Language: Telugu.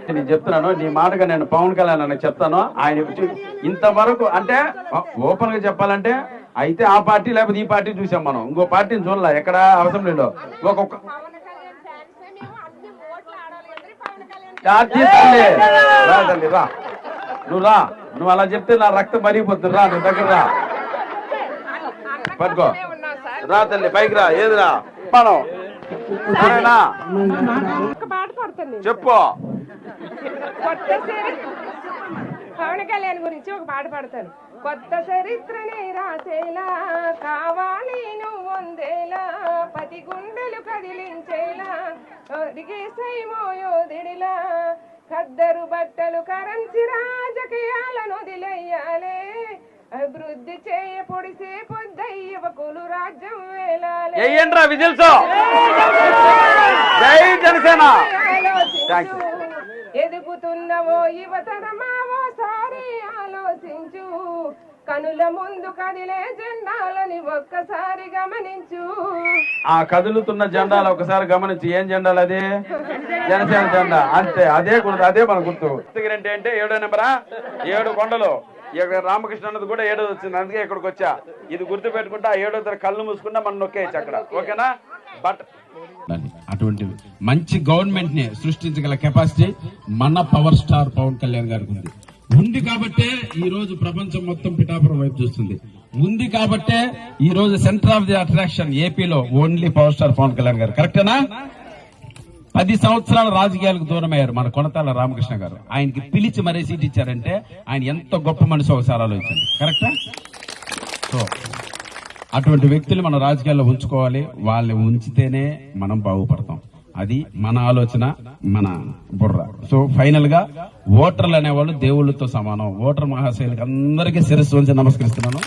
నేను చెప్తున్నాను, నీ మాటగా నేను పవన్ కళ్యాణ్ అని చెప్తాను. ఆయన ఇంతవరకు అంటే ఓపెన్ గా చెప్పాలంటే అయితే ఆ పార్టీ లేకపోతే ఈ పార్టీ చూసాం మనం, ఇంకో పార్టీని చూడలే ఎక్కడ అసెంబ్లీలో. ఒక్కొక్క రా తల్లి రా, నువ్వు రా, నువ్వు అలా చెప్తే నా రక్తం మరిగిపోతుంది. రా నువ్వు దగ్గర రా, పట్టుకో, రా తల్లి పైకి రా. ఏదిరా మనం సరేనా చెప్పు. పవన్ కళ్యాణ్ గురించి ఒక పాట పాడతాను. కొత్త చరిత్రనే రాసేలా కావాలి నువ్వు వందేలా, పది గుండెలు కదిలించేలా దిగేసైమోయోదిడిలా, ఖద్దరు బట్టలు కరంచి రాజకీయాలను వదిలేయాలే, అభివృద్ధి చేయ పొడిసే పొద్దయ్యవకులు రాజ్యం వేలాలే. జై జనసేన. ఎదుగుతున్నవో యువతరమావో సారి ఆలోచించు, కనుల ముందు కదిలే జెండాలని ఒక్కసారి గమనించు. ఆ కదులుతున్న జెండాలు ఒకసారి గమనించి, ఏం జెండాలు అది? జనసేన జెండా. అంతే, అదే అదే మన గుర్తు. అంటే 7వ నెంబరా, 7 కొండలు. ఇక్కడ రామకృష్ణ అన్నది కూడా 7వ వచ్చింది, అందుకే ఇక్కడికి వచ్చా. ఇది గుర్తు పెట్టుకుంటే ఆ 7వ తరగతి కళ్ళు మూసుకుంటే మనం నొక్కేయచ్చు అక్కడ. ఓకేనా? బట్ అటువంటి మంచి గవర్నమెంట్ ని సృష్టించగల కెపాసిటీ మన పవర్ స్టార్ పవన్ కళ్యాణ్ గారికి ఉంది కాబట్టే ఈ రోజు ప్రపంచం మొత్తం పిఠాపురం వైపు చూస్తుంది. ఉంది కాబట్టే ఈ రోజు సెంటర్ ఆఫ్ ది అట్రాక్షన్ ఏపీలో only power star Pawan Kalyan గారు. కరెక్టేనా? 10 సంవత్సరాల రాజకీయాలకు దూరం అయ్యారు మన కొనతాల రామకృష్ణ గారు. ఆయనకి పిలిచి మరీ సీట్ ఇచ్చారంటే ఆయన ఎంత గొప్ప మనిషి ఒకసారి ఆలోచించండి. కరెక్టా? సో అటువంటి వ్యక్తులు మన రాజకీయాల్లో ఉంచుకోవాలి. వాళ్ళని ఉంచితేనే మనం బాగుపడతాం. అది మన ఆలోచన, మన బుర్ర. సో ఫైనల్ గా ఓటర్లు అనేవాళ్ళు దేవుళ్లతో సమానం. ఓటర్ మహాశైలకు అందరికీ శిరస్సు వంచి నమస్కరిస్తున్నాను.